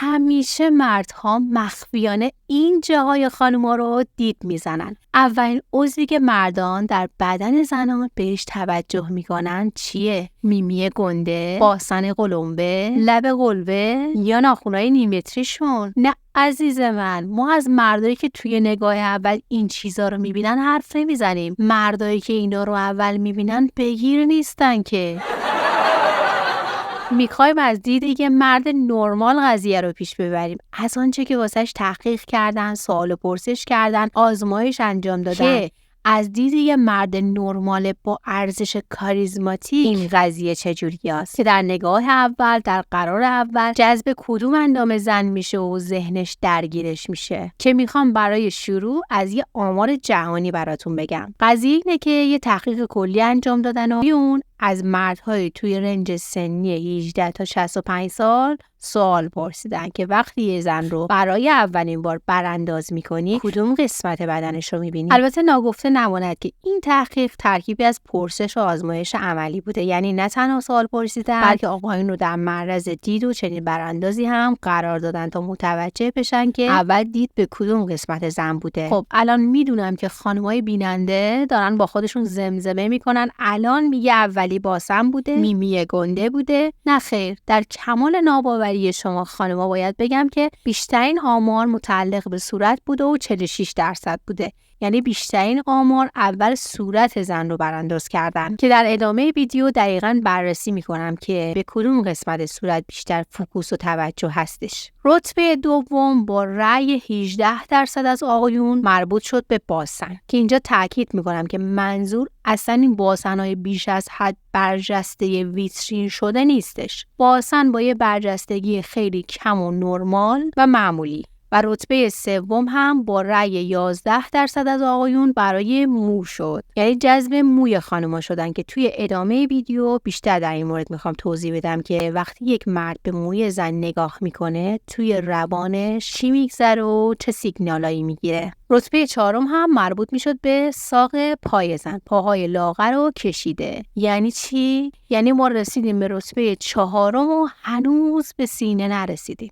همیشه مردها مخفیانه این جاهای خانوما رو دید میزنن. اولین عضوی که مردان در بدن زنان بهش توجه میکنن چیه؟ میمی گنده، باسن قلمبه، لب قلبه یا ناخنای نیمتریشون؟ نه عزیز من، ما از مردایی که توی نگاه اول این چیزا رو میبینن حرف نمیزنیم. مردایی که اینا رو اول میبینن بگیر نیستن که. میخوایم از دید یه مرد نرمال قضیه رو پیش ببریم، از آنچه که واسش تحقیق کردن، سوال و پرسش کردن، آزمایش انجام دادن که از دید یه مرد نرمال با ارزش کاریزماتیک این قضیه چجوری است که در نگاه اول، در قرار اول جذب کدوم اندام زن میشه و ذهنش درگیرش میشه. که میخوام برای شروع از یه آمار جهانی براتون بگم. قضیه اینه که یه تحقیق کلی انجام دادن و اون از مردهای توی رنج سنی 18 تا 65 سال سوال پرسیدن که وقتی یه زن رو برای اولین بار برانداز میکنی کدوم قسمت بدنش رو میبینی؟ البته ناگفته نماند که این تحقیق ترکیبی از پرسش و آزمایش عملی بوده، یعنی نه تنها سوال پرسیدن بلکه آقایون رو در معرض دید و چنین براندازی هم قرار دادن تا متوجه بشن که اول دید به کدوم قسمت زن بوده. خب الان میدونم که خانمای بیننده دارن با خودشون زمزمه میکنن الان میگه اولی باسن بوده، میمی گنده بوده. نه خیر، در کمال ناباوری شما خانم‌ها باید بگم که بیشترین آمار متعلق به صورت بوده و 46% بوده. یعنی بیشترین آمار اول صورت زن رو برانداز کردن که در ادامه ویدیو دقیقاً بررسی میکنم که به کدوم قسمت صورت بیشتر فوکوس و توجه هستش. رتبه دوم با رأی 18% از آقایون مربوط شد به باسن که اینجا تاکید میکنم که منظور اصلا این باسن‌های بیش از حد برجسته ویترین شده نیستش. باسن با یه برجستگی خیلی کم و نرمال و معمولی. و رتبه سوم هم با رأی 11% از آقایون برای مو شد، یعنی جذب موی خانوما شدن که توی ادامه ویدیو بیشتر در این مورد میخوام توضیح بدم که وقتی یک مرد به موی زن نگاه میکنه توی روانش چی میگذره و چه سیگنالایی میگیره. رتبه چهارم هم مربوط میشد به ساق پای زن، پاهای لاغر و کشیده. یعنی چی؟ یعنی ما رسیدیم به رتبه چهارم و هنوز به سینه نرسیدیم.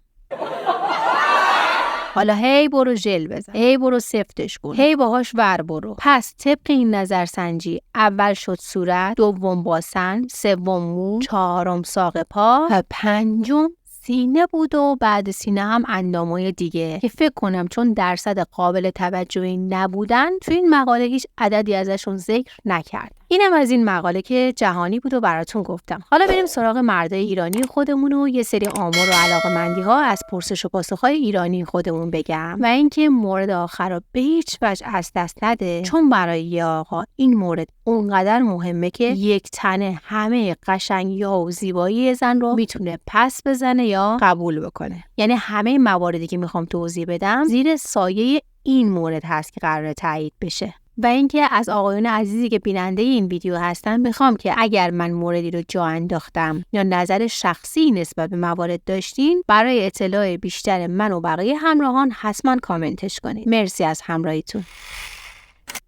حالا هی برو ژل بزن، هی برو سفتش کن، هی باهاش ور برو. پس طبق این نظرسنجی اول شد صورت، دوم باسن، سوم مو، چهارم ساق پا و پنجم سینه بود و بعد سینه هم اندامای دیگه که فکر کنم چون درصد قابل توجهی نبودن تو این مقاله هیچ عددی ازشون ذکر نکرد. اینم از این مقاله که جهانی بود و براتون گفتم. حالا بریم سراغ مردای ایرانی خودمون و یه سری آمار و علاقه‌مندی‌ها از پرسش و پاسخ‌های ایرانی خودمون بگم و اینکه مورد آخر رو به هیچ وجه از دست نده، چون برای یه آقا این مورد اونقدر مهمه که یک تنه همه قشنگی‌ها و زیبایی زن رو میتونه پس بزنه یا قبول بکنه. یعنی همه مواردی که میخوام توضیح بدم زیر سایه این مورد هست که قراره تایید بشه. و اینکه از آقایون عزیزی که بیننده این ویدیو هستن میخوام که اگر من موردی رو جا انداختم یا نظر شخصی نسبت به موارد داشتین، برای اطلاع بیشتر من و بقیه همراهان حتما کامنتش کنید. مرسی از همراهیتون.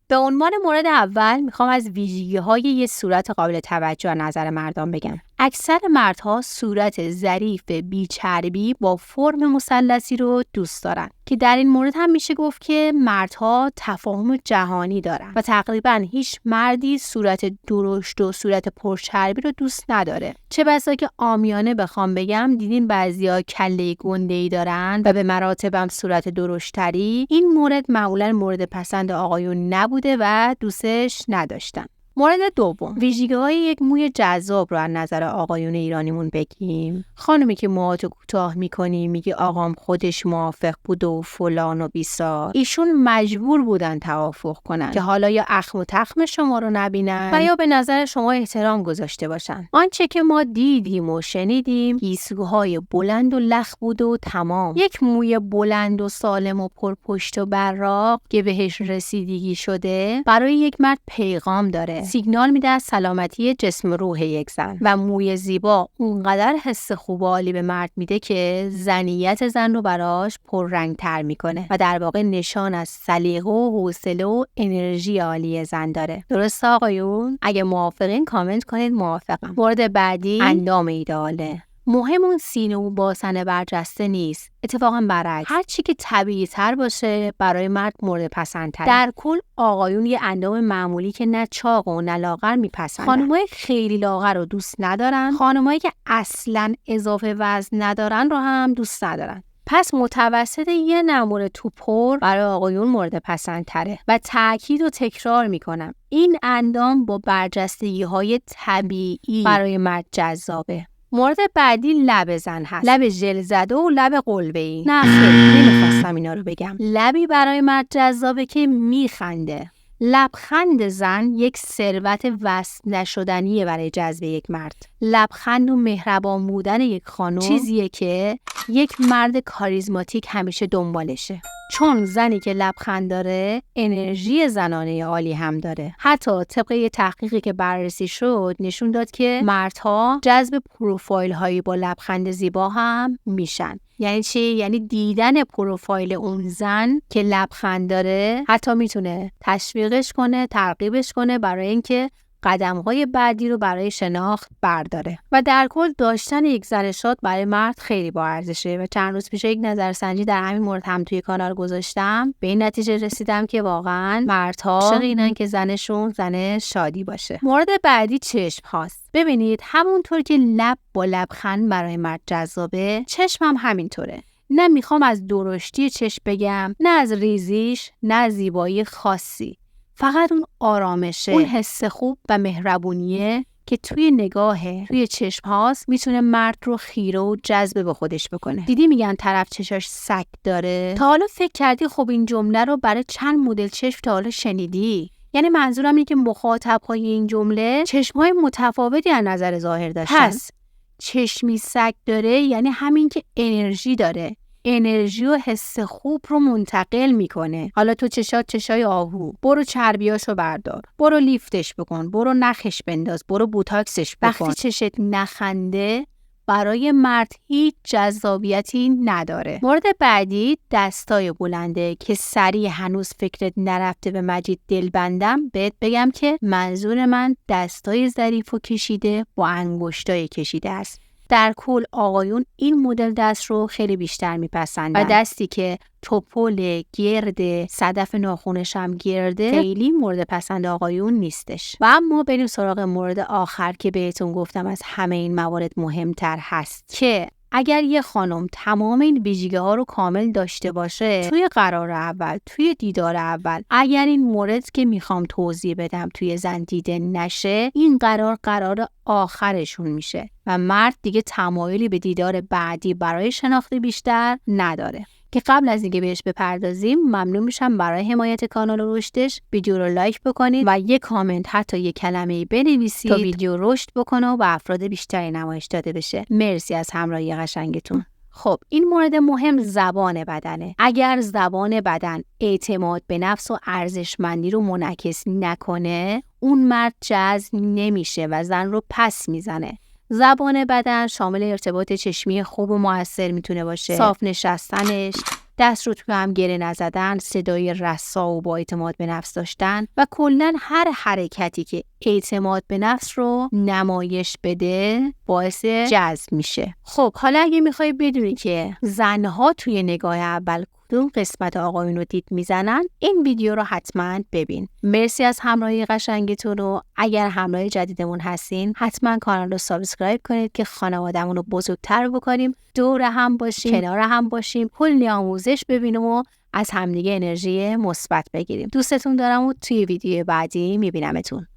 به عنوان مورد اول میخوام از ویژگی‌های یه صورت قابل توجه از نظر مردان بگم. اکثر مردها صورت ظریف بی‌چربی با فرم مثلثی رو دوست دارن که در این مورد هم میشه گفت که مردها تفاهم جهانی دارن و تقریبا هیچ مردی صورت درشت و صورت پرچربی رو دوست نداره. چه بسا که عامیانه بخوام بگم دیدین بعضیا کله گنده‌ای دارن و به مراتب هم صورت درشتری. این مورد معمولا مورد پسند آقایون نبوده و دوستش نداشتن. مورد دوم، ویژگی‌های یک موی جذاب رو از نظر آقایون ایرانیمون بگیم. خانمی که موهاتو کوتاه می‌کنی میگه آقام خودش موافق بود و فلان و بیسار. ایشون مجبور بودن توافق کنن که حالا یا اخم و تخم شما رو نبینن و یا به نظر شما احترام گذاشته باشن. آنچه که ما دیدیم و شنیدیم گیسوهای بلند و لخ بود و تمام. یک موی بلند و سالم و پرپشت و براق که بهش رسیدگی شده برای یک مرد پیغام داره. سیگنال میده از سلامتی جسم روح یک زن و موی زیبا اونقدر حس خوب و عالی به مرد میده که زنیت زن رو براش پررنگ‌تر میکنه و در واقع نشان از سلیقه و حوصله و انرژی عالی زن داره. درست آقایون؟ اگه موافقین کامنت کنید موافقم. مورد بعدی اندام ایدئاله. مهم اون سینه و باسن برجسته نیست، اتفاقا برعکس، هر چی که طبیعی تر باشه برای مرد مورد پسندتره. در کل آقایون یه اندام معمولی که نه چاق و نه لاغر میپسندن. خانمای خیلی لاغر رو دوست ندارن، خانمایی که اصلا اضافه وزن ندارن رو هم دوست ندارن. پس متوسط یه نمور توپر برای آقایون مورد پسند تره و تأکید و تکرار میکنم این اندام با برجستگی‌های طبیعی برای مرد جذابه. مورد بعدی لب زن هست. لب ژل زده و لب قلبه‌ای. نه خیلی نمیخواستم اینا رو بگم. لبی برای مرد جذابه که میخنده. لبخند زن یک ثروت وصف نشدنیه برای جذب یک مرد. لبخند و مهربان بودن یک خانم چیزیه که یک مرد کاریزماتیک همیشه دنبالشه. چون زنی که لبخند داره انرژی زنانه عالی هم داره. حتی طبق یه تحقیقی که بررسی شد نشون داد که مردها جذب پروفایل هایی با لبخند زیبا هم میشن. یعنی چی؟ یعنی دیدن پروفایل اون زن که لبخند داره حتی میتونه تشویقش کنه، ترغیبش کنه برای اینکه قدم‌های بعدی رو برای شناخت برداره. و در کل داشتن یک زن شاد برای مرد خیلی با ارزشه و چند روز پیش یک نظرسنجی در همین مورد هم توی کانال گذاشتم. به این نتیجه رسیدم که واقعاً مردها عاشق اینن که زنشون زن شادی باشه. مورد بعدی چشم هاست. ببینید همونطور که لب با لبخند برای مرد جذابه، چشم هم همینطوره. نه میخوام از درشتی چشم بگم، نه از ریزیش، نه از زیبایی خاصی. فقط اون آرامشه، اون حس خوب و مهربونیه که توی نگاهه، توی چشم هاست میتونه مرد رو خیره و جذب به خودش بکنه. دیدی میگن طرف چشاش سگ داره؟ تا حالا فکر کردی خب این جمله رو برای چند مدل چشم تا حالا شنیدی؟ یعنی منظورم اینه که مخاطب‌های این جمله چشم‌های متفاوتی از نظر ظاهر داشتن. پس چشمی سگ داره یعنی همین که انرژی داره. انرژی و حس خوب رو منتقل میکنه. حالا تو چشای آهو، برو چربیاشو بردار، برو لیفتش بکن، برو نخش بنداز، برو بوتاکسش بکن. وقتی چشت نخنده برای مرد هیچ جذابیتی نداره. مورد بعدی دستای بلنده که سریع هنوز فکرت نرفته به مجید دلبندم بهت بگم که منظور من دستای ظریف و کشیده با انگشتای کشیده است. در کل آقایون این مدل دست رو خیلی بیشتر میپسندن و دستی که توپل گرده، صدف ناخونش هم گرده خیلی مورد پسند آقایون نیستش. و اما بریم سراغ مورد آخر که بهتون گفتم از همه این موارد مهمتر هست که اگر یه خانم تمام این ویژگی‌ها رو کامل داشته باشه توی قرار اول، توی دیدار اول، اگر این مورد که میخوام توضیح بدم توی زن دیده نشه، این قرار آخرشون میشه و مرد دیگه تمایلی به دیدار بعدی برای شناخت بیشتر نداره. که قبل از اینکه بهش بپردازیم ممنون میشم برای حمایت کانال و رشدش ویدیو رو لایک بکنید و یک کامنت حتی یک کلمه‌ای بنویسید تا ویدیو رشد بکنه و به افراد بیشتری نمایش داده بشه. مرسی از همراهی قشنگتون. خب این مورد مهم زبان بدنه. اگر زبان بدن اعتماد به نفس و ارزشمندی رو منعکس نکنه، اون مرد جذب نمیشه و زن رو پس میزنه. زبان بدن شامل ارتباط چشمی خوب و مؤثر میتونه باشه، صاف نشستنش، دست رو توی هم گره نزدن، صدای رسا و با اعتماد به نفس داشتن و کلاً هر حرکتی که اعتماد به نفس رو نمایش بده باعث جذب میشه. خب حالا اگه میخوای بدونی که زنها توی نگاه اول کدوم قسمت آقایون رو دید میزنن، این ویدیو رو حتما ببین. مرسی از همراهی قشنگتون و اگر همراه جدیدمون هستین حتما کانال رو سابسکرایب کنید که خانواده‌مون رو بزرگتر بکنیم، دور هم باشیم، کنار هم باشیم، کلی آموزش ببینیم و از همدیگه انرژی مثبت بگیریم. دوستتون دارم و توی ویدیو بعدی میبینمتون.